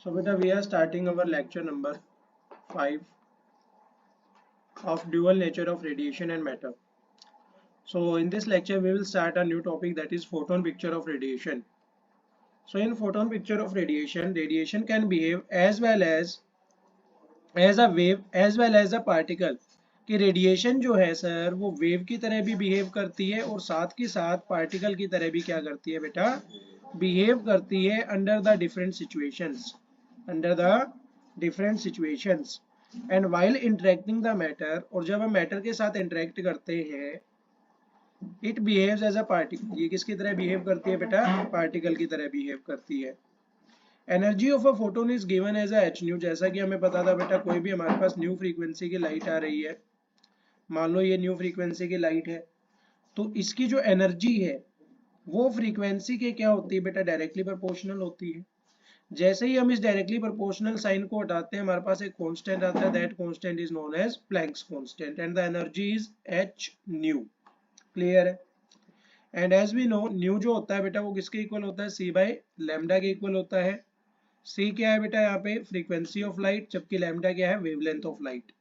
So beta, we are starting our lecture number 5 of dual nature of radiation and matter. So in this lecture we will start a new topic, that is photon picture of radiation. So in photon picture of radiation, radiation can behave as a wave as well as a particle. कि radiation जो है sir वो wave की तरह भी behave करती है और साथ के साथ पार्टिकल की तरह भी क्या करती है बेटा, बिहेव करती है under the different situations and while interacting the matter, और जब हम मैटर के साथ इंटरेक्ट करते हैं it behaves as a particle, ये किसकी तरह बिहेव करती है बेटा, पार्टिकल की तरह बिहेव करती है। Energy of a photon is given as a H nu, जैसा कि हमें पता था बेटा, कोई भी हमारे पास न्यू फ्रीक्वेंसी की लाइट आ रही है, मान लो ये न्यू फ्रीक्वेंसी की लाइट है, तो इसकी जो एनर्जी है वो फ्रीक्वेंसी के क्या होती है बेटा, डायरेक्टली प्रोपोर्शनल होती है। जैसे ही हम इस डायरेक्टली प्रोपोर्शनल साइन को हटाते हैं हमारे पास एक कांस्टेंट आता है, that constant is known as Planck's constant and the energy is H nu. Clear है? And as we know nu जो होता है बेटा वो किसके इक्वल होता है, सी बाय लैम्डा के इक्वल होता है। सी क्या है बेटा यहाँ पे, फ्रीक्वेंसी ऑफ लाइट, जबकि लैम्डा क्या है, वेवलेंथ ऑफ लाइट।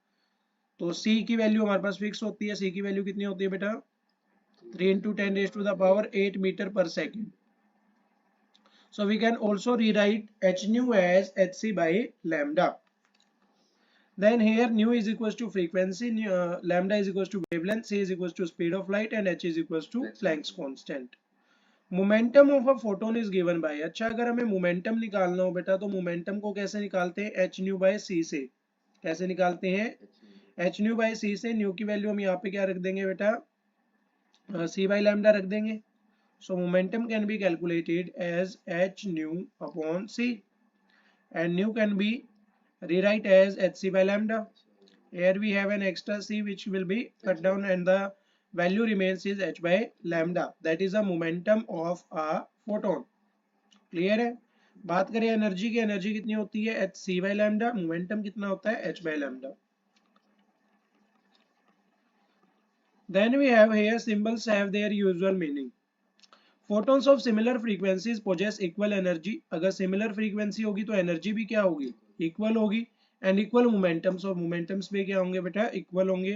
तो सी की वैल्यू हमारे पास फिक्स होती है, सी की वैल्यू कितनी होती है बेटा, 3 into 10 raised to the power 8 meter per second. So we can also rewrite h nu as hc by lambda. Then here nu is equals to frequency, lambda is equals to wavelength, c is equals to speed of light and h is equals to Planck's constant. Momentum of a photon is given by, अच्छा अगर हमें momentum निकालना हो बेटा तो momentum को कैसे निकालते हैं, h nu by c से। कैसे निकालते हैं, h nu by c से। nu की वैल्यू हम यहाँ पे क्या रख देंगे बेटा, c by lambda रख देंगे। So momentum can be calculated as h nu upon c, and nu can be rewrite as hc by lambda. Here we have an extra c which will be cut down and the value remains is h by lambda, that is the momentum of a photon. Clear है? बात करें energy की, energy कितनी होती है, H C by lambda, momentum कितना होता है, H by lambda. Then we have here symbols have their usual meaning. Photons of similar frequencies possess equal energy, अगर सिमिलर फ्रीक्वेंसी होगी तो एनर्जी भी क्या होगी, इक्वल होगी। एंड इक्वल मोमेंटम्स, और मोमेंटम्स भी क्या होंगे बेटा, इक्वल होंगे।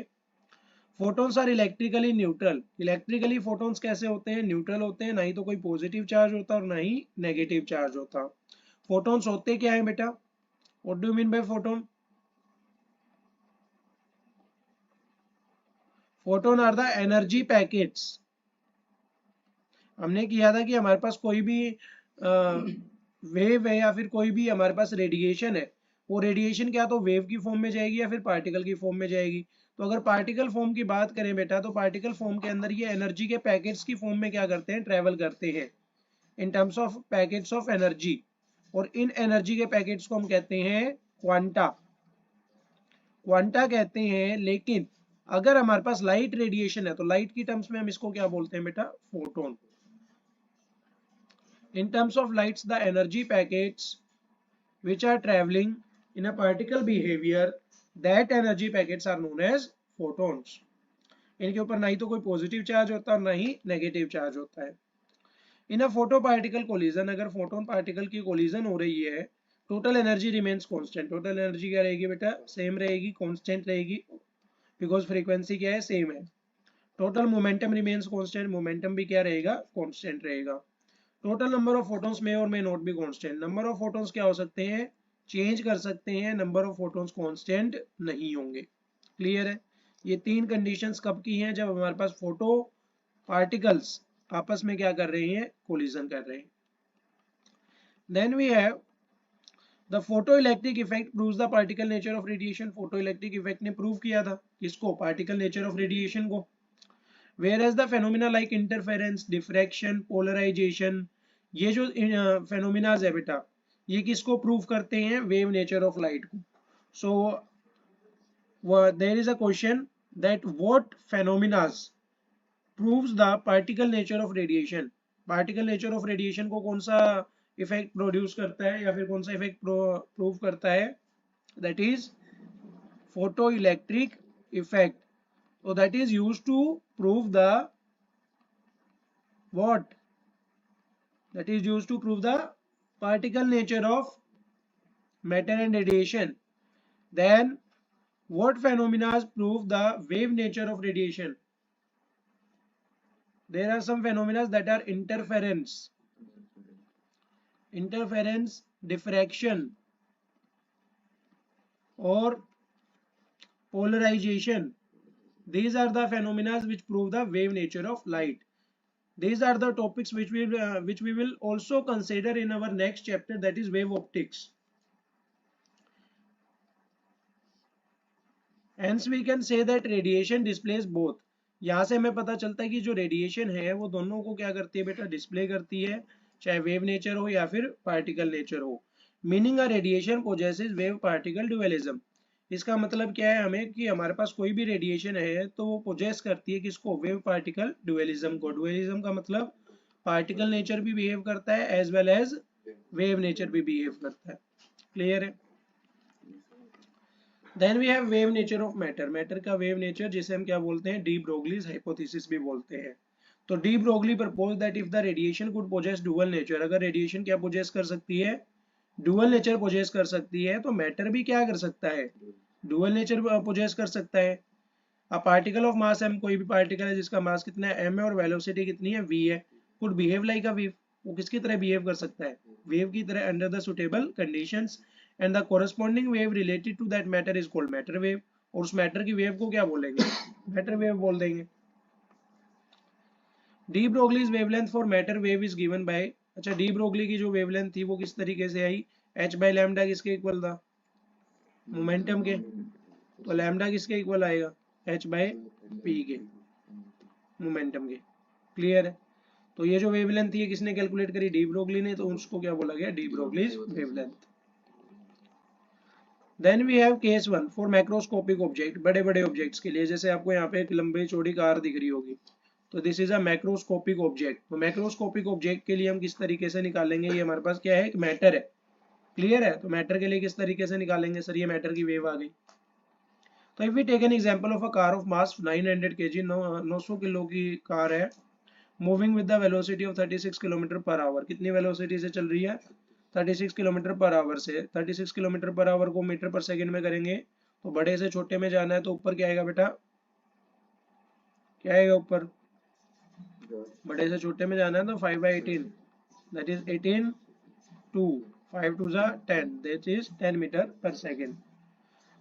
Photons are electrically neutral, electrically photons कैसे होते हैं, न्यूट्रल होते हैं, ना ही तो कोई पॉजिटिव चार्ज होता और ना ही नेगेटिव चार्ज होता। फोटॉन्स होते क्या है बेटा, what do you mean by photon, photon are the energy packets. हमने किया था कि हमारे पास कोई भी वेव है या फिर कोई भी हमारे पास रेडिएशन है, वो रेडिएशन क्या तो वेव की फॉर्म में जाएगी या फिर पार्टिकल की फॉर्म में जाएगी। तो अगर पार्टिकल फॉर्म की बात करें बेटा तो पार्टिकल फॉर्म के अंदर ये एनर्जी के पैकेट्स की फॉर्म में क्या करते हैं, ट्रेवल करते हैं in terms of packets of energy. और इन एनर्जी के पैकेट्स को हम कहते हैं क्वांटा, क्वांटा कहते हैं। लेकिन अगर हमारे पास लाइट रेडिएशन है तो लाइट की टर्म्स में हम इसको क्या बोलते हैं बेटा, photon. In terms of lights, the energy packets which are traveling in a particle behavior, that energy packets are known as photons. इनके ऊपर ना ही तो कोई पॉजिटिव चार्ज होता है और ना ही नेगेटिव चार्ज होता है। इन अ फोटो पार्टिकल कोलिजन, अगर फोटोन पार्टिकल की कोलिजन हो रही है, total energy remains constant, total energy क्या रहेगी बेटा, सेम रहेगी, कांस्टेंट रहेगी, बिकॉज फ्रीक्वेंसी क्या है, सेम है। Total momentum remains constant, momentum भी क्या रहेगा, कांस्टेंट रहेगा। टोटल नंबर ऑफ फोटॉन्स में और में नोट भी कांस्टेंट, नंबर ऑफ फोटॉन्स क्या हो सकते हैं, चेंज कर सकते हैं, नंबर ऑफ फोटॉन्स कांस्टेंट नहीं होंगे। क्लियर है? ये तीन कंडीशंस कब की हैं, जब हमारे पास फोटो पार्टिकल्स आपस में क्या कर रहे हैं, कोलिजन कर रहे हैं। Then we have the photo electric effect proves the particle nature of radiation. Photo electric effect ने प्रूव किया था किसको, पार्टिकल नेचर ऑफ रेडिएशन को। Whereas the phenomena like interference, diffraction, polarization, ये जो phenomena है बेटा, ये किसको प्रूव करते हैं, वेव नेचर ऑफ लाइट को। सो there is a question that what phenomena proves the particle nature of radiation, particle nature of radiation को कौन सा इफेक्ट प्रोड्यूस करता है या फिर कौन सा इफेक्ट प्रूव करता है, that is photoelectric effect. So that is used to prove the what, that is used to prove the particle nature of matter and radiation, then what phenomena prove the wave nature of radiation? There are some phenomena that are interference, diffraction, or polarization. These are the phenomena which prove the wave nature of light. These are the topics which we will also consider in our next chapter, that is wave optics. Hence we can say that radiation displays both. यहाँ से हमें पता चलता है कि जो radiation है वो दोनों को क्या करती है बेटा, डिस्प्ले करती है, चाहे वेव नेचर हो या फिर पार्टिकल नेचर हो. Meaning a radiation possesses wave particle dualism. इसका मतलब क्या है हमें कि हमारे पास कोई भी रेडिएशन है तो वो पोजेस करती है किसको, वेव पार्टिकल ड्यूअलिज्म को. ड्यूअलिज्म का मतलब पार्टिकल नेचर भी बिहेव करता है as well as wave nature भी बिहेव करता है. क्लियर है. Then we have wave nature of matter. Matter का वेव नेचर जिसे हम क्या बोलते हैं, डी ब्रोगलीज हाइपोथेसिस भी बोलते हैं. तो de Broglie propose that if the radiation could possess dual nature, अगर रेडिएशन क्या पोजेस कर सकती है, डुअल नेचर पोजेस कर सकती है, तो मैटर भी क्या कर सकता है, डुअल नेचर पोजेस कर सकता है. A particle of mass m, कोई भी पार्टिकल है जिसका मास कितना है, m है, और वेलोसिटी कितनी है, v है, could behave like a wave. वो किसकी तरह बिहेव कर सकता है, वेव की तरह, under the suitable conditions, and the corresponding wave related to that matter is called matter wave. और उस मैटर की वेव को क्या बोलेंगे, मैटर वेव बोल देंगे. D Broglie's wavelength for matter wave is given by, अच्छा डी ब्रोगली की जो वेवलेंथ थी वो किस तरीके से आई, h बाय लैम्डा किसके इक्वल था, मोमेंटम के, तो लैम्डा किसके इक्वल आएगा, h बाय p के, मोमेंटम के. क्लियर है. तो ये जो वेवलेंथ थी ये किसने कैलकुलेट करी, डी ब्रोगली ने, तो उसको क्या बोला गया, de Broglie's wavelength. Then we have case 1 for macroscopic object, बड़े बड़े ऑब्जेक्ट्स के लिए. जैसे आपको यहाँ पे एक लंबी चौड़ी कार दिख रही होगी, तो this is a macroscopic object. तो मैक्रोस्कोपिक ऑब्जेक्ट के लिए हम किस तरीके से निकालेंगे, ये हमारे पास क्या है, एक मैटर है. क्लियर है. तो मैटर के लिए किस तरीके से निकालेंगे सर, ये मैटर की वेव आ गई. तो if we take an example of a car of mass 900 kg, 900 kilo की कार है, moving with the velocity of 36 kilometre per hour. कितनी वेलोसिटी से चल रही है, 36 किलोमीटर पर आवर से. 36 किलोमीटर पर आवर को मीटर पर सेकंड में करेंगे तो बड़े से छोटे में जाना है, तो ऊपर क्या आएगा बेटा, क्या आएगा ऊपर, बड़े से छोटे में जाना है तो 5/18, that is 18 2 5 2 10, that is 10 metre per second.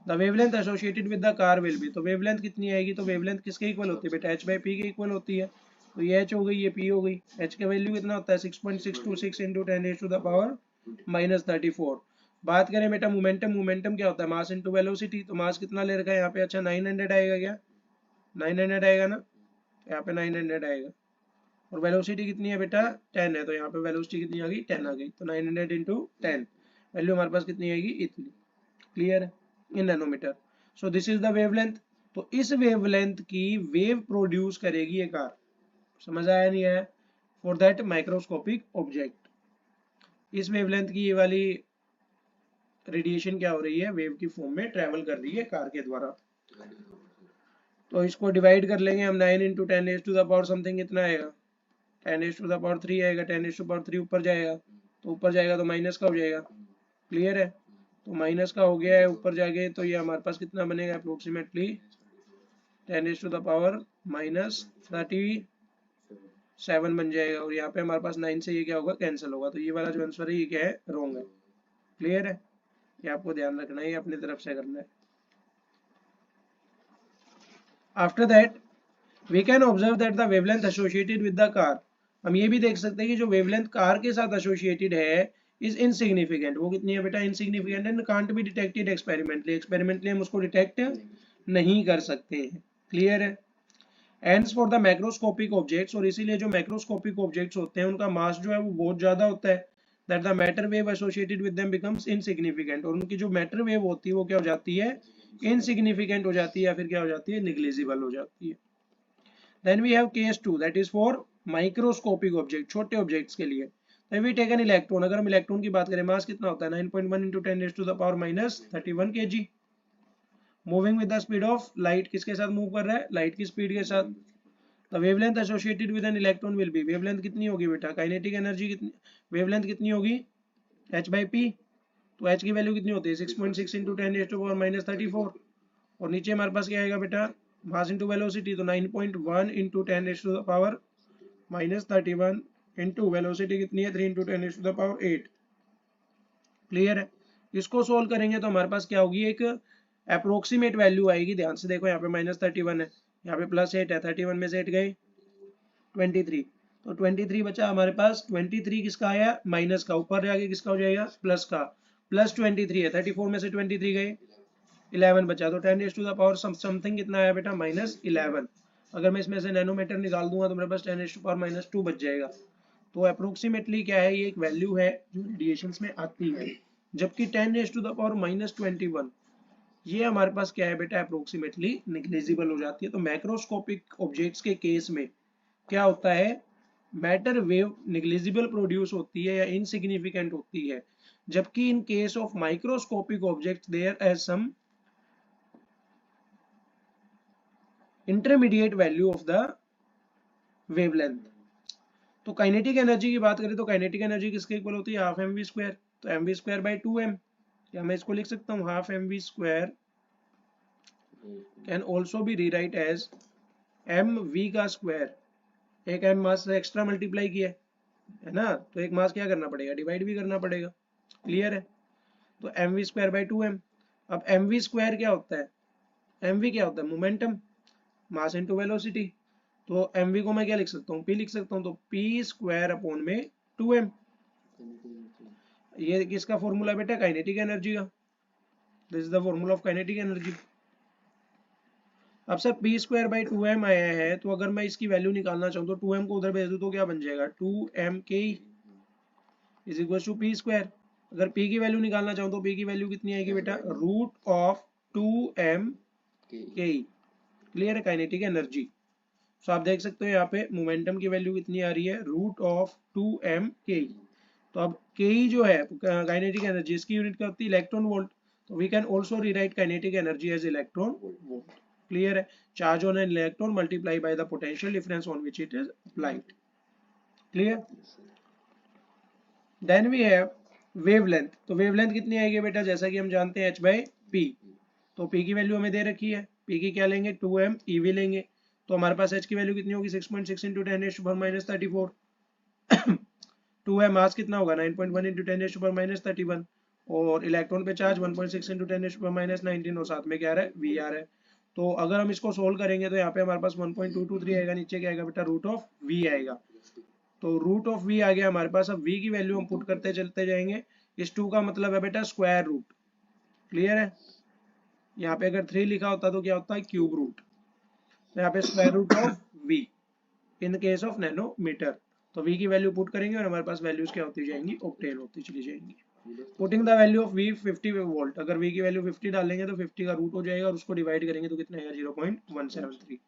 The wavelength associated with the car will be, तो वेवलेंथ कितनी आएगी, तो वेवलेंथ किसके इक्वल होती है बेटा, h बाई पी के इक्वल होती है. तो ये h हो गई, ये p हो गई. h का वैल्यू कितना होता है, 6.626 इंटू 10⁻⁴ बात करें बेटा मोमेंटम, मोमेंटम क्या होता है, मास इंटू वेलोसिटी. तो मास कितना ले रखा है यहाँ पे, अच्छा 900 आएगा, क्या 900 आएगा ना, यहाँ पे 900 आएगा. और वेलोसिटी कितनी है बेटा, 10 है, तो यहाँ पे वेलोसिटी कितनी आ गई, 10 आ गई. तो 900 इंटू 10, वैल्यू हमारे पास कितनी आएगी, इतनी. क्लियर है, in nanometre. So this is the wavelength. तो इस वेवलेंथ की वेव प्रोड्यूस करेगी ये कार. समझ आया नहीं आया, फॉर दैट माइक्रोस्कोपिक ऑब्जेक्ट. इस वेवलेंथ की ये वाली रेडिएशन क्या हो रही है, वेव की फॉर्म में ट्रेवल कर रही है कार के द्वारा. तो इसको डिवाइड कर लेंगे हम, 9 इंटू 10⁻⁴ समथिंग कितना आएगा, 10⁻³ आएगा. 10⁻³ ऊपर जाएगा, तो ऊपर जाएगा तो माइनस का हो जाएगा. क्लियर है. तो माइनस का हो गया है ऊपर जाके, तो ये हमारे पास कितना बनेगा, अप्रोक्सीमेटली 10⁻⁻37 बन जाएगा. और यहाँ पे हमारे पास 9 से ये क्या होगा, कैंसिल होगा. तो ये वाला जो आंसर है ये क्या है, रॉन्ग है. क्लियर है. ये आपको ध्यान रखना है, ये अपनी तरफ से करना है. After that we can observe that the wavelength associated with the car. हम ये भी देख सकते हैं कि जो वेवलेंथ कार के साथ एसोसिएटेड है इज इनसिग्निफिकेंट. वो कितनी है बेटा, insignificant and can't be detected experimentally. Experimentally हम उसको डिटेक्ट नहीं कर सकते हैं. क्लियर है. And for the macroscopic objects, और इसीलिए जो मैक्रोस्कोपिक ऑब्जेक्ट्स होते हैं उनका मास जो है वो बहुत ज्यादा होता है, that the matter wave associated with them becomes insignificant. और उनकी जो मैटर वेव होती है वो क्या हो जाती है, इनसिग्निफिकेंट हो जाती है, या फिर क्या हो जाती है, निग्लिजिबल हो जाती है. Then we have case 2 that is for microscopic object, छोटे ऑब्जेक्ट्स के लिए. तो वी टेक एन इलेक्ट्रॉन, अगर हम इलेक्ट्रॉन की बात करें, मास कितना होता है, 9.1 into 10⁻⁻31 kg, moving with the speed of light. किसके साथ मूव कर रहा है, लाइट की स्पीड के साथ. The wavelength associated with an electron will be, wavelength कितनी होगी बेटा, काइनेटिक एनर्जी कितनी, वेवलेंथ कितनी होगी, h बाई पी. तो h की वैल्यू कितनी होती है 6.6 इंटू 10⁻⁻34 और नीचे हमारे पास क्या आएगा बेटा मास इंटू वेलोसिटी तो 9.1 इंटू 10⁻⁻31 इंटू वेलोसिटी कितनी है 3 इंटू 10⁻8। क्लियर है। इसको सोल्व करेंगे तो हमारे पास क्या होगी एक अप्रोक्सीमेट वैल्यू आएगी। ध्यान से देखो यहाँ पे -31 है, यहाँ पे +8 है, 31 में से 8 गए 23, तो 23 बचा हमारे पास। 23 किसका आया माइनस का, ऊपर जाके किसका हो जाएगा प्लस का, +23 है, 34 में से 23 गए 11 बचा, तो 10⁻⁻ समथिंग कितना आया बेटा -11। अगर मैं इसमें से नैनोमीटर निकाल दूंगा तो मेरे पास 10⁻⁻2 बच जाएगा। तो अप्रोक्सीमेटली क्या है ये एक वैल्यू है जो रेडिएशंस में आती है, जबकि 10⁻21 ये हमारे पास क्या है बेटा अप्रोक्सीमेटली निग्लिजिबल हो जाती है। तो मैक्रोस्कोपिक ऑब्जेक्ट्स के केस में क्या होता है मैटर वेव निग्लिजिबल प्रोड्यूस होती है या इनसिग्निफिकेंट होती है, जबकि in case of microscopic objects there as some intermediate value of the wavelength. तो काइनेटिक एनर्जी की बात करें तो काइनेटिक एनर्जी किसके इक्वल होती है हाफ mv², तो mv²/2m, या मैं इसको लिख सकता हूँ half mv² can also be rewrite as mv का स्क्वायर, एक m मास से एक्स्ट्रा मल्टीप्लाई किया है ना, तो एक मास क्या करना पड़ेगा डिवाइड भी करना पड़ेगा। क्लियर है। तो mv²/2m। अब mv² क्या होता है, mv क्या होता है मोमेंटम, मास इनटू वेलोसिटी, तो mv को मैं क्या लिख सकता हूँ p लिख सकता हूँ, तो p²/2m। ये किसका फॉर्मूला बेटा काइनेटिक एनर्जी का, this is the formula of kinetic energy. अब सर p²/2m आया है, तो अगर मैं इसकी वैल्यू निकालना चाहूँ तो 2m को उधर भेज दूँ तो क्या बन जाएगा 2mk is equal to p²। अगर p की वैल्यू निकालना चाहूँ तो p की वैल्यू कितनी आएगी बेटा √2mk। क्लियर है काइनेटिक एनर्जी। सो आप देख सकते हो यहाँ पे मोमेंटम की वैल्यू कितनी आ रही है √2mk। तो अब ke जो है काइनेटिक एनर्जी इसकी यूनिट क्या होती है इलेक्ट्रॉन वोल्ट, तो we can also rewrite kinetic energy as electron volt. Clear है। Charge on an electron multiply by the potential difference on which it is applied. Clear. Then we have wavelength. तो wavelength कितनी आएगी बेटा जैसा कि हम जानते हैं h/p, तो p की वैल्यू हमें दे रखी है, p की क्या लेंगे 2m ev लेंगे, तो हमारे पास h की वैल्यू कितनी होगी 6.6 इंटू 10⁻⁻34 2 है, मास कितना होगा 9.1 इंटू 10⁻⁻31 और इलेक्ट्रॉन पे चार्ज 1.6 इंटू 10⁻⁻19 और साथ में क्या आ रहा है वी आ रहा है। तो अगर हम इसको सोल्व करेंगे तो यहाँ पे हमारे पास 1.223 आएगा, नीचे क्या आएगा बेटा √v आएगा, तो √v आ गया हमारे पास। अब v की वैल्यू हम पुट करते चलते जाएंगे, इस 2 का मतलब है बेटा स्क्वायर रूट। क्लियर है। यहाँ पे अगर 3 लिखा होता तो क्या होता है क्यूब रूट, तो यहाँ पे square root of v in case of nanometre. तो v की वैल्यू पुट करेंगे और हमारे पास वैल्यूज क्या होती जाएंगी ऑब्टेन होती चली जाएंगी। Putting the value of v 50 volt, अगर v की वैल्यू 50 डालेंगे तो 50 का रूट हो जाएगा और उसको डिवाइड करेंगे तो कितना आएगा 0.173।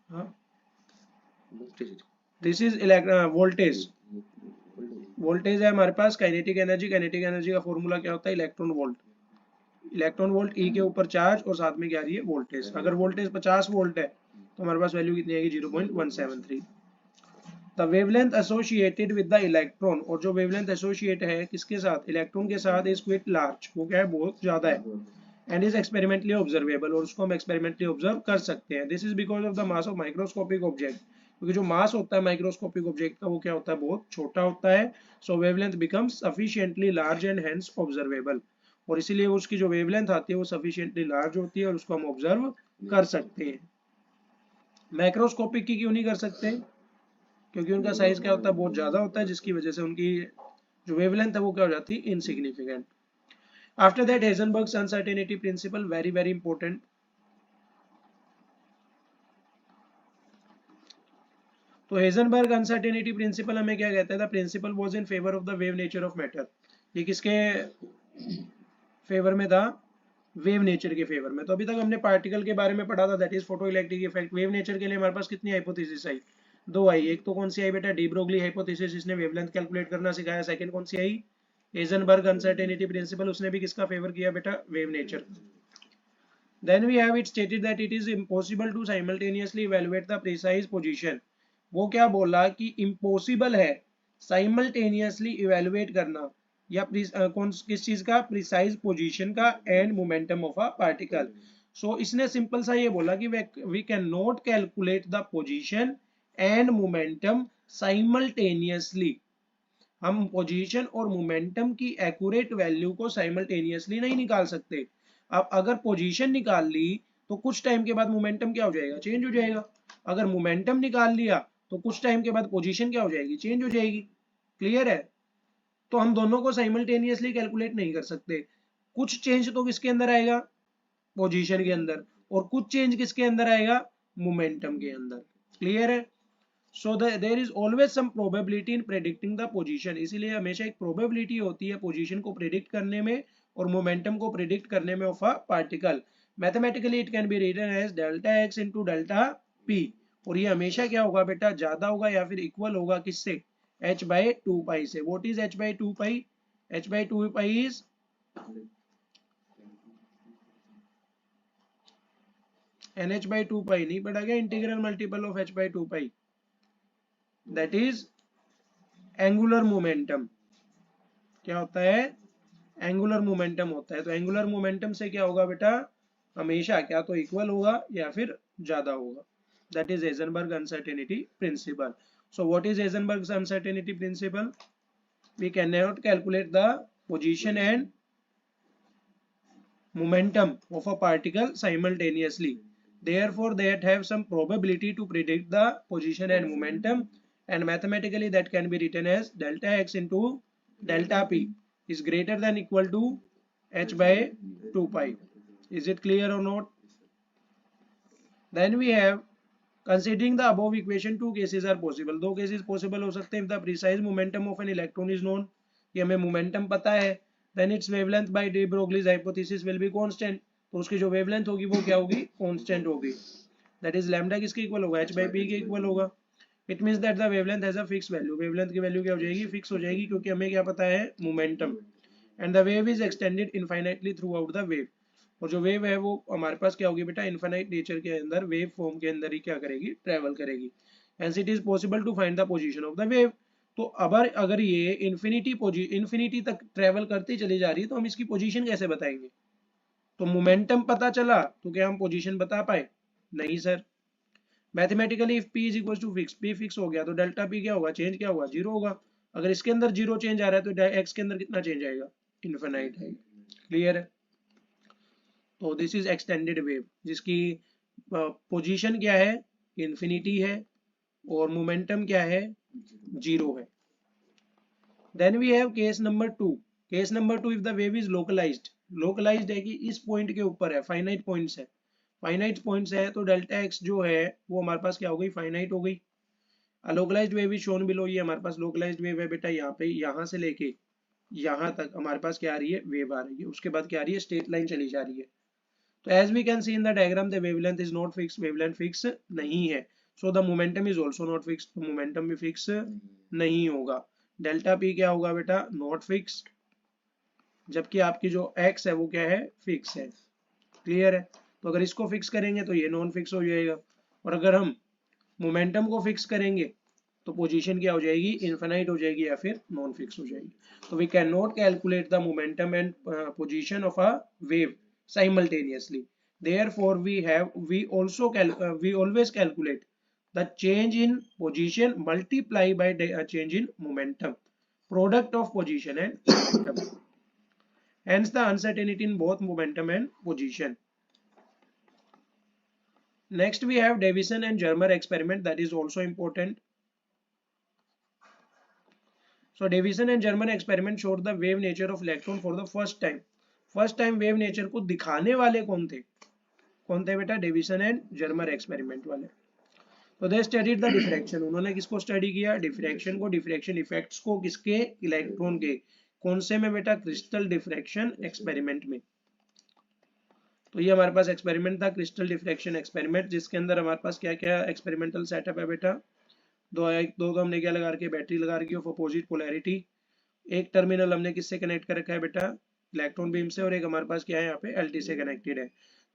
हाँ दिस इज वोल्टेज। वोल्टेज है हमारे पास काइनेटिक एनर्जी, काइनेटिक एनर्जी का फॉर्मूला क्या होता है इलेक्ट्रॉन वोल्ट, इलेक्ट्रॉन वोल्ट ई के ऊपर चार्ज और साथ में क्या आ रही है वोल्टेज। अगर वोल्टेज 50 वोल्ट है तो हमारे पास वैल्यू कितनी आएगी 0.173। The wavelength associated with the electron, और जो वेवलेंथ एसोसिएट है किसके साथ इलेक्ट्रॉन के साथ, इज क्विट लार्ज, वो क्या है बहुत ज्यादा है, एंड इज एक्सपेरिमेंटली ऑब्जर्वेबल, और उसको हम एक्सपेरिमेंटली ऑब्जर्व कर सकते हैं। This is because of the mass of microscopic object, क्योंकि जो मास होता है माइक्रोस्कोपिक ऑब्जेक्ट का वो क्या होता है बहुत छोटा होता है। So wavelength becomes sufficiently large and hence observable, और इसीलिए उसकी जो वेवलेंथ आती है वो सफिशिएंटली लार्ज होती है और उसको हम ऑब्जर्व कर सकते हैं। मैक्रोस्कोपिक की क्यों नहीं कर सकते, क्योंकि उनका साइज क्या होता है बहुत ज्यादा होता है, जिसकी वजह से उनकी जो वेवलेंथ है वो क्या हो जाती है insignificant. After that Heisenberg's uncertainty principle, very very important. तो हेजनबर्ग अनसर्टेनिटी प्रिंसिपल हमें क्या कहता है, the principle was in favour of the wave nature of matter. ये किसके फेवर में था वेव नेचर के फेवर में। तो अभी तक हमने पार्टिकल के बारे में पढ़ा था, that is photoelectric effect. Wave nature के लिए हमारे पास कितनी हाइपोथेसिस आई, दो आई। एक तो कौन सी आई बेटा डी ब्रोगली हाइपोथेसिस, इसने वेवलेंथ कैलकुलेट करना सिखाया। सेकंड कौन सी आई हेजनबर्ग अनसर्टेनिटी प्रिंसिपल, उसने भी किसका फेवर किया बेटा wave nature. Then we have it stated that it is impossible to simultaneously evaluate the precise position। वो क्या बोला कि impossible है simultaneously evaluate करना या कौन किस चीज का, प्रिसाइज पोजीशन का and momentum of a particle. So इसने सिंपल सा ये बोला कि we can not calculate the position and momentum simultaneously. हम पोजीशन और मोमेंटम की एक्यूरेट वैल्यू को साइमल्टेनियसली नहीं निकाल सकते। अब अगर पोजीशन निकाल ली तो कुछ टाइम के बाद मोमेंटम क्या हो जाएगा, चेंज हो जाएगा। अगर मोमेंटम निकाल लिया तो कुछ टाइम के बाद पोजीशन क्या हो जाएगी, चेंज हो जाएगी। क्लियर है? तो हम दोनों को साइमल्टेनियसली कैलकुलेट नहीं कर सकते। कुछ चेंज तो किसके अंदर आएगा, पोजीशन के अंदर, और कुछ चेंज किसके अंदर आएगा, मोमेंटम के अंदर। क्लियर है? So there is always some probability in predicting the position. इसीलिए हमेशा एक प्रोबेबिलिटी होती है पोजीशन को प्रेडिक्ट करने में और मोमेंटम को प्रेडिक्ट करने में of a particle. Mathematically it can be written as delta x into delta p. और ये हमेशा क्या होगा बेटा, ज्यादा होगा या फिर इक्वल होगा किससे, h बाई टू पाई से। What is h by two pi, h by two pi is nh by two pi नहीं पढ़ा गया, integral multiple of h by two pi, that is angular momentum. क्या होता है, angular momentum होता है। तो एंगुलर मोमेंटम से क्या होगा बेटा, हमेशा क्या तो इक्वल होगा या फिर ज्यादा होगा। That is Heisenberg uncertainty principal. So what is Heisenberg uncertainty principal, we cannot calculate the position and momentum of a particle simultaneously, therefore that have some probability to predict the position and momentum, and mathematically that can be written as delta x into delta p is greater than equal to h by 2 pi. Is it clear or not? Then we have, considering the above equation, two cases are possible. दो cases possible हो सकते हैं। If the precise momentum of an electron is known, कि हमें momentum पता है, then its wavelength by de Broglie's hypothesis will be constant. तो उसकी जो wavelength होगी वो क्या होगी, constant होगी। That is lambda किसके इक्वल होगा, h by p के इक्वल होगा। It means that the wavelength has a fixed value. wavelength की वैल्यू क्या हो जाएगी, फिक्स हो जाएगी, क्योंकि हमें क्या पता है, momentum. And the wave is extended infinitely throughout the wave. और जो वेव है वो हमारे पास क्या होगी बेटा, इनफाइनाइट नेचर के अंदर वेव फॉर्म के अंदर ही क्या करेगी, ट्रेवल करेगी। Hence it is possible to find the position of the wave. तो अगर ये इन्फिनिटी तक ट्रेवल करती चली जा रही है तो हम इसकी पोजीशन कैसे बताएंगे। तो मोमेंटम पता चला तो क्या हम पोजीशन बता पाए, नहीं sir. Mathematically if p is equal to fix, p fix हो गया तो डेल्टा p क्या होगा, चेंज क्या होगा, जीरो होगा। अगर इसके अंदर जीरो चेंज आ रहा है तो x के अंदर कितना चेंज आएगा, इन्फिनाइट आएगा। क्लियर है? तो दिस इज एक्सटेंडेड वेव जिसकी पोजीशन क्या है, इन्फिनिटी है, और मोमेंटम क्या है, जीरो है। Then we have case number two. Case number two, if the wave is localised, localised है कि इस पॉइंट के ऊपर है, फाइनाइट पॉइंट्स है, फाइनाइट पॉइंट्स है, तो डेल्टा एक्स जो है वो हमारे पास क्या हो गई, फाइनाइट हो गई। Localised wave is shown below. ये हमारे पास लोकलाइज्ड वेव है बेटा, यहाँ पे यहाँ से लेके यहाँ तक हमारे पास क्या आ रही है, वेव आ रही है। उसके बाद क्या आ रही है, स्ट्रेट लाइन चली जा रही है। तो as we can see in the diagram the wavelength is not fixed, wavelength fix नहीं है। so the momentum is also not fixed, तो momentum भी fix नहीं होगा। डेल्टा p क्या होगा बेटा, not fixed, जबकि आपकी जो x है वो क्या है, फिक्स है। क्लियर है? तो अगर इसको फिक्स करेंगे तो ये नॉन फिक्स हो जाएगा, और अगर हम मोमेंटम को फिक्स करेंगे तो पोजीशन क्या हो जाएगी, इनफिनाइट हो जाएगी या फिर नॉन फिक्स हो जाएगी। तो we can not calculate the momentum and position of a wave simultaneously, therefore we always calculate the change in position multiply by change in momentum, product of position and momentum, hence the uncertainty in both momentum and position. Next we have Davison and Germer experiment, that is also important. So Davison and Germer experiment showed the wave nature of electron for the first time. First time wave nature को दिखाने वाले कौन थे, कौन थे बेटा, deviation and Germer experiment वाले। तो दे स्टडीड द डिफ्रैक्शन, उन्होंने किसको स्टडी किया, डिफ्रैक्शन को, डिफ्रैक्शन इफेक्ट्स को, किसके, इलेक्ट्रॉन के। कौन से में बेटा, क्रिस्टल डिफ्रैक्शन एक्सपेरिमेंट में। तो ये हमारे पास एक्सपेरिमेंट था, क्रिस्टल डिफ्रैक्शन एक्सपेरिमेंट, जिसके अंदर हमारे पास क्या क्या एक्सपेरिमेंटल सेटअप है बेटा, दो तो हमने क्या लगा रखी है, बैटरी लगा रखी है ऑफ अपोजिट पोलैरिटी। एक टर्मिनल हमने किससे कनेक्ट कर रखा है बेटा, इलेक्ट्रॉन बीम से, और एक हमारे पास क्या है यहाँ पे एलटी से कनेक्टेड है।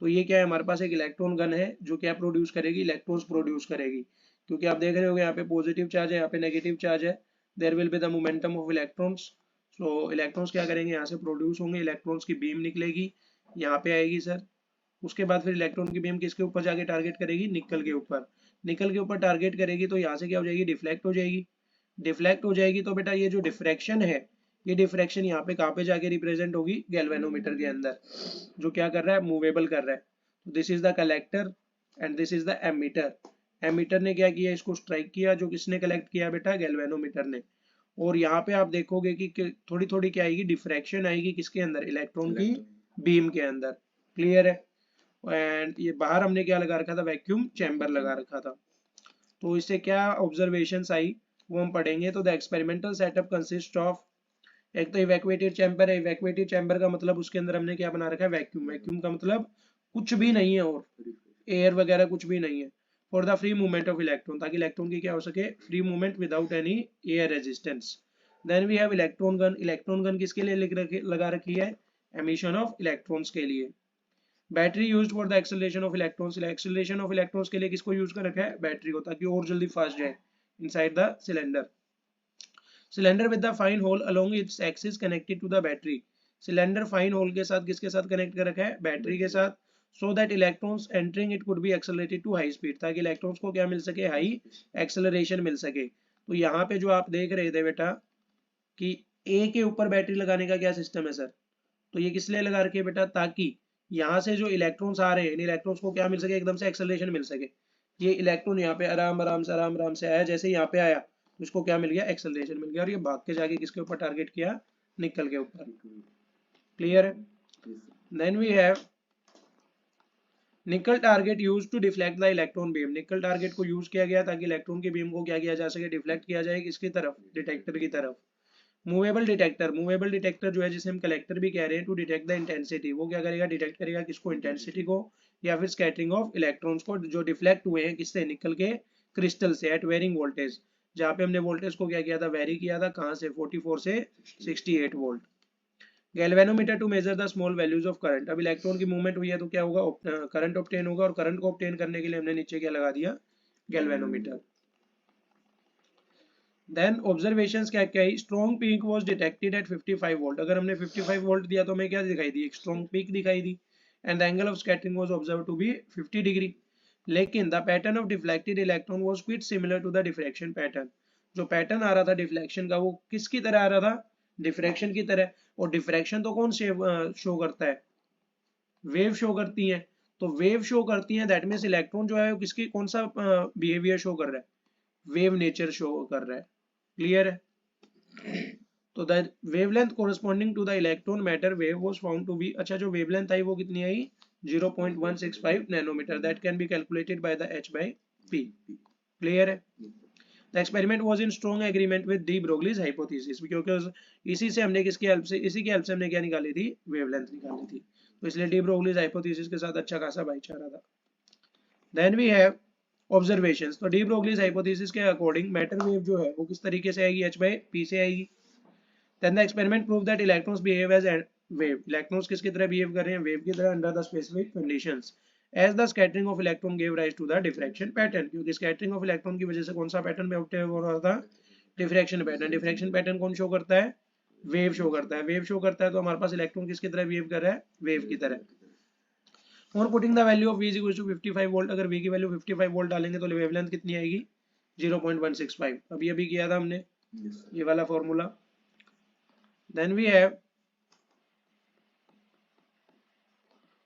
तो ये क्या है, हमारे पास एक इलेक्ट्रॉन गन है जो क्या प्रोड्यूस करेगी, इलेक्ट्रॉन्स प्रोड्यूस करेगी। क्योंकि आप देख रहे होगे यहाँ पे पॉजिटिव चार्ज है, यहाँ पे नेगेटिव चार्ज है, there will be the momentum of electrons. So electrons क्या करेंगे, यहाँ से प्रोड्यूस होंगे, इलेक्ट्रॉन्स की बीम निकलेगी, यहाँ पे आएगी सर। उसके बाद फिर इलेक्ट्रॉन की बीम किसके ऊपर जाके टारगेट करेगी, निकल के ऊपर। निकल के ऊपर टारगेट करेगी तो यहाँ से क्या हो जाएगी, डिफ्लेक्ट हो जाएगी। डिफ्लेक्ट हो जाएगी तो बेटा ये जो डिफ्रैक्शन है, ये डिफ्रैक्शन यहाँ पे कहाँ पे जाके रिप्रेजेंट होगी, गैल्वेनोमीटर के अंदर, जो क्या कर रहा है, मूवेबल कर रहा है। This is the collector and this is the emitter. Emitter ने क्या किया, इसको स्ट्राइक किया, जो किसने कलेक्ट किया बेटा, गैल्वेनोमीटर ने। और यहाँ पे आप देखोगे कि थोड़ी थोड़ी क्या आएगी, डिफ्रैक्शन आएगी किसके अंदर, इलेक्ट्रॉन की बीम के अंदर। क्लियर है। एंड ये बाहर हमने क्या लगा रखा था, वैक्यूम चैम्बर लगा रखा था। तो इससे क्या ऑब्जर्वेशंस आई वो हम पढ़ेंगे। तो the experimental setup consist of, एक तो इवैक्यूएटेड चैम्बर है। इवैक्यूएटेड चैम्बर का मतलब उसके अंदर हमने क्या बना रखा है, वैक्यूम। वैक्यूम का मतलब कुछ भी नहीं है और एयर वगैरह कुछ भी नहीं है। For the free movement of electron, ताकि इलेक्ट्रॉन की क्या हो सके, free movement without any air resistance. Then we have electron gun. Electron gun किसके लिए लगा रखी है, एमिशन ऑफ इलेक्ट्रॉन्स के लिए। Battery used for the acceleration of electrons. Acceleration of electrons के लिए किसको यूज कर रखा है, बैटरी को, ताकि और जल्दी फास्ट जाए inside the cylinder. Cylinder with the fine hole along its axis connected to the battery. Cylinder fine hole के साथ किसके साथ कनेक्ट कर रखा है, बैटरी के साथ। So that electrons entering it could be accelerated to high speed, ताकि इलेक्ट्रॉन्स को क्या मिल सके, हाई एक्सेलरेशन मिल सके। तो यहाँ पे जो आप देख रहे थे बेटा कि ए के ऊपर बैटरी लगाने का क्या सिस्टम है सर, तो ये किस लिए लगा रखे बेटा, ताकि यहाँ से जो इलेक्ट्रॉन्स आ रहे हैं, इन इलेक्ट्रॉन्स को क्या मिल सके, एकदम से एक्सेलरेशन मिल सके। ये इलेक्ट्रॉन यहाँ पे आराम आराम से आया, जैसे यहाँ पे आया उसको क्या मिल गया, एक्सेलरेशन मिल गया, और ये भाग के जाके किसके ऊपर टारगेट किया, निकल के ऊपर। क्लियर है। Then we have nickel target use to deflect the electron beam. Nickel target को यूज किया गया ताकि इलेक्ट्रॉन की बीम को क्या किया जा सके, डिफ्लेक्ट किया जाए किसकी तरफ, डिटेक्टर की तरफ। Movable detector. मूवेबल डिटेक्टर जो है, जिसे हम कलेक्टर भी कह रहे हैं, टू डिटेक्ट द इंटेंसिटी। वो क्या करेगा, डिटेक्ट करेगा किसको, इंटेंसिटी को, या फिर स्कैटरिंग ऑफ इलेक्ट्रॉन्स को, जो डिफ्लेक्ट हुए हैं किससे, निकल के क्रिस्टल से, एट वेरिंग वोल्टेज। जहाँ पे हमने वोल्टेज को क्या किया था, वेरी किया था, कहाँ से, 44 से 68 volt. Galvanometer to measure the small values of current. अब इलेक्ट्रॉन की मूवमेंट हुई है तो क्या होगा, करंट ऑब्टेन होगा, और करंट को ऑब्टेन करने के लिए हमने नीचे क्या लगा दिया, गैल्वेनोमीटर। देन ऑब्जर्वेशंस क्या क्या है, strong peak was detected at 55 volt. अगर हमने 55 वोल्ट दिया तो हमें क्या दिखाई दी, एक स्ट्रॉन्ग पीक दिखाई दी। And the angle of scattering was observed to be 50 degree. लेकिन the pattern of deflected electron was quite similar to the diffraction pattern. जो पैटर्न आ रहा था डिफ्लेक्शन का, वो किसकी तरह आ रहा था, डिफ्रैक्शन की तरह। और डिफ्रैक्शन तो कौन शो करता है, वेव शो करती हैं। तो वेव शो करती हैं, दैट मीन्स इलेक्ट्रॉन जो है वो किसकी, कौन सा बिहेवियर शो कर रहा है, वेव नेचर शो कर रहा है। क्लियर है। तो the wavelength corresponding to the electron matter wave was found to be, अच्छा जो वेवलेंथ आई वो कितनी आई, 0.165 nanometre. That can be calculated by the h by p। Clear है। The experiment was in strong agreement with de Broglie's hypothesis, क्योंकि इसी से हमने किसकी हेल्प से, इसी की हेल्प से हमने क्या निकाली थी, वेवलेंथ निकाली थी। तो इसलिए डी ब्रोगलीज हाइपोथेसिस के साथ अच्छा खासा भाईचारा था। Then we have observations. तो डी ब्रोगलीज हाइपोथेसिस के अकॉर्डिंग मैटर वेव जो है वो किस तरीके से आएगी, h by p से आएगी। Then the experiment prove that electrons behave as wave. Electrons किसकी तरह बिहेव कर रहे हैं, वेव की तरह, under the specific conditions. As the scattering of electron give rise to the diffraction pattern, क्योंकि स्कैटरिंग ऑफ इलेक्ट्रॉन की वजह से कौन सा पैटर्न में ऑब्टेन हो रहा था, डिफ्रैक्शन पैटर्न। डिफ्रैक्शन पैटर्न कौन शो करता है, वेव शो करता है। वेव शो करता है तो हमारे पास इलेक्ट्रॉन किसकी तरह बिहेव कर रहा है, वेव की तरह। और putting the value of v equal to 55 volt. अगर v की वैल्यू 55 वोल्ट डालेंगे तो वेवलेंथ कितनी आएगी, 0.165। अभी अभी किया था हमने ये वाला formula. Then we have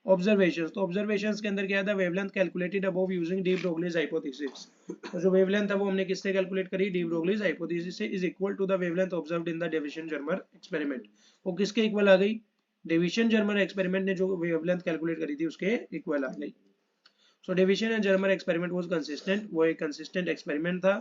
observations. तो ऑब्जर्वेशंस के अंदर क्या था, wavelength calculated above using de Broglie's hypothesis. तो जो वेवलेंथ है वो हमने किससे कैलकुलेट करी, डी ब्रोगलीज हाइपोथेसिस से, is equal to the wavelength observed in the Davisson Germer experiment. वो किसके इक्वल आ गई, डेविएशन जर्मर एक्सपेरिमेंट ने जो वेवलेंथ कैलकुलेट करी थी उसके इक्वल आ गई। So Davisson and Germer experiment was consistent, वो एक कंसिस्टेंट एक्सपेरिमेंट था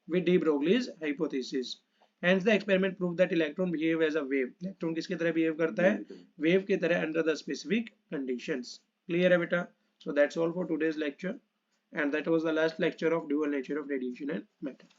with de Broglie's hypothesis. Hence the experiment proved that electron behave as a wave. Electron किसकी तरह behave करता है, wave की तरह under the specific conditions. Clear है बेटा? So that's all for today's lecture, and that was the last lecture of dual nature of radiation and matter.